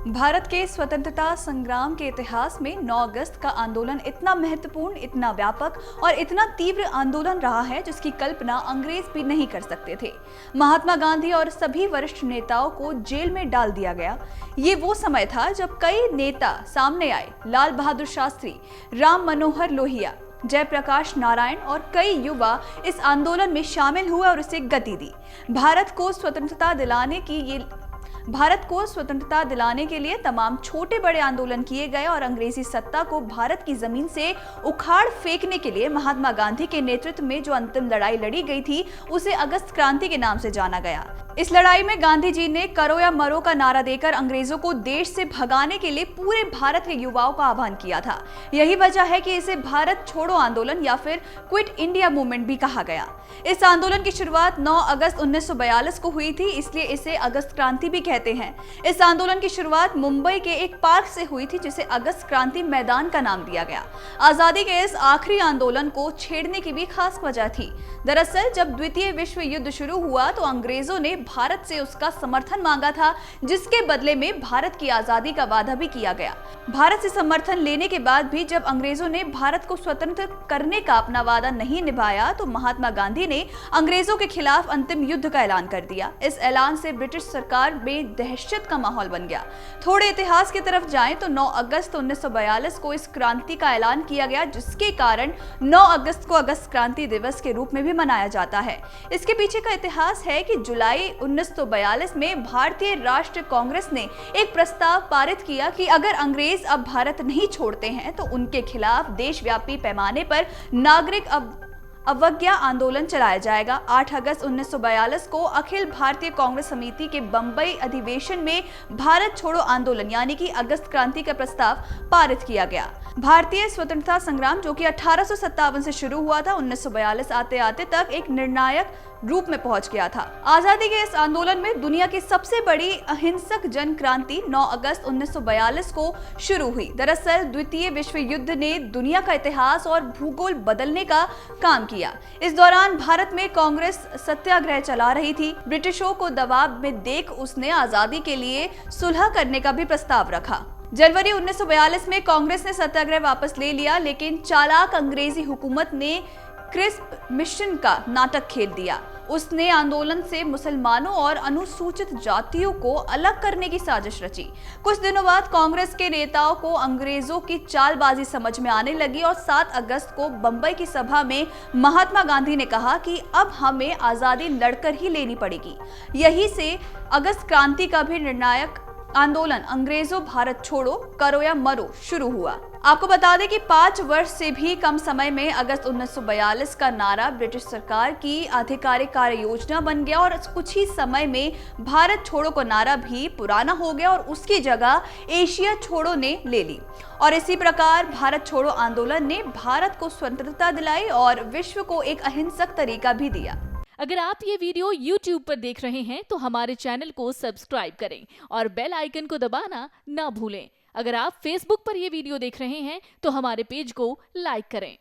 भारत के स्वतंत्रता संग्राम के इतिहास में 9 अगस्त का आंदोलन इतना महत्वपूर्ण, इतना व्यापक और इतना तीव्र आंदोलन रहा है जिसकी कल्पना अंग्रेज भी नहीं कर सकते थे। महात्मा गांधी और सभी वरिष्ठ नेताओं को जेल में डाल दिया गया। ये वो समय था जब कई नेता सामने आए। लाल बहादुर शास्त्री, राम मनोहर लोहिया, जयप्रकाश नारायण और कई युवा इस आंदोलन में शामिल हुए और उसे गति दी। भारत को स्वतंत्रता दिलाने के लिए तमाम छोटे बड़े आंदोलन किए गए और अंग्रेजी सत्ता को भारत की जमीन से उखाड़ फेंकने के लिए महात्मा गांधी के नेतृत्व में जो अंतिम लड़ाई लड़ी गई थी उसे अगस्त क्रांति के नाम से जाना गया। इस लड़ाई में गांधी जी ने करो या मरो का नारा देकर अंग्रेजों को देश से भगाने के लिए पूरे भारत के युवाओं का आह्वान किया था। यही वजह है कि इसे भारत छोड़ो आंदोलन या फिर क्विट इंडिया मूवमेंट भी कहा गया। इस आंदोलन की शुरुआत 9 अगस्त 1942 को हुई थी, इसलिए इसे अगस्त क्रांति भी कहते हैं। इस आंदोलन की शुरुआत मुंबई के एक पार्क से हुई थी जिसे अगस्त क्रांति मैदान का नाम दिया गया। आजादी के इस आखिरी आंदोलन को छेड़ने की भी खास वजह थी। दरअसल जब द्वितीय विश्व युद्ध शुरू हुआ तो अंग्रेजों ने भारत से उसका समर्थन मांगा था, जिसके बदले में भारत की आजादी का वादा भी किया गया। भारत से समर्थन लेने के बाद भी जब अंग्रेजों ने भारत को स्वतंत्र करने का अपना वादा नहीं निभाया तो महात्मा गांधी ने अंग्रेजों के खिलाफ अंतिम युद्ध का ऐलान कर दिया। इस ऐलान से ब्रिटिश सरकार में दहशत का माहौल बन गया। थोड़े इतिहास की तरफ जाएं तो 9 अगस्त 1942 को इस क्रांति का ऐलान किया गया, जिसके कारण 9 अगस्त को अगस्त क्रांति दिवस के रूप में भी मनाया जाता है। इसके पीछे का इतिहास है कि जुलाई 1942 में भारतीय राष्ट्रीय कांग्रेस ने एक प्रस्ताव पारित किया कि अगर अंग्रेज अब भारत नहीं छोड़ते हैं तो उनके खिलाफ देशव्यापी पैमाने पर नागरिक अवज्ञा आंदोलन चलाया जाएगा। 8 अगस्त 1942 को अखिल भारतीय कांग्रेस समिति के बंबई अधिवेशन में भारत छोड़ो आंदोलन यानी कि अगस्त क्रांति का प्रस्ताव पारित किया गया। भारतीय स्वतंत्रता संग्राम जो कि 1857 से शुरू हुआ था, 1942 आते आते तक एक निर्णायक रूप में पहुंच गया था। आजादी के इस आंदोलन में दुनिया की सबसे बड़ी अहिंसक जन क्रांति 9 अगस्त 1942 को शुरू हुई। दरअसल द्वितीय विश्व युद्ध ने दुनिया का इतिहास और भूगोल बदलने का काम किया। इस दौरान भारत में कांग्रेस सत्याग्रह चला रही थी। ब्रिटिशों को दबाव में देख उसने आजादी के लिए सुलह करने का भी प्रस्ताव रखा। जनवरी 1942 में कांग्रेस ने सत्याग्रह वापस ले लिया, लेकिन चालाक अंग्रेजी हुकूमत ने क्रिस्प मिशन का नाटक खेल दिया। उसने आंदोलन से मुसलमानों और अनुसूचित जातियों को अलग करने की साजिश रची। कुछ दिनों बाद कांग्रेस के नेताओं को अंग्रेजों की चालबाजी समझ में आने लगी और 7 अगस्त को बंबई की सभा में महात्मा गांधी ने कहा कि अब हमें आजादी लड़कर ही लेनी पड़ेगी। यही से अगस्त क्रांति का भी निर्णायक आंदोलन अंग्रेजों भारत छोड़ो करो या मरो शुरू हुआ। आपको बता दें कि 5 वर्ष से भी कम समय में अगस्त 1942 का नारा ब्रिटिश सरकार की आधिकारिक कार्य योजना बन गया और कुछ ही समय में भारत छोड़ो का नारा भी पुराना हो गया और उसकी जगह एशिया छोड़ो ने ले ली। और इसी प्रकार भारत छोड़ो आंदोलन ने भारत को स्वतंत्रता दिलाई और विश्व को एक अहिंसक तरीका भी दिया। अगर आप ये वीडियो YouTube पर देख रहे हैं तो हमारे चैनल को सब्सक्राइब करें और बेल आइकन को दबाना ना भूलें। अगर आप Facebook पर ये वीडियो देख रहे हैं तो हमारे पेज को लाइक करें।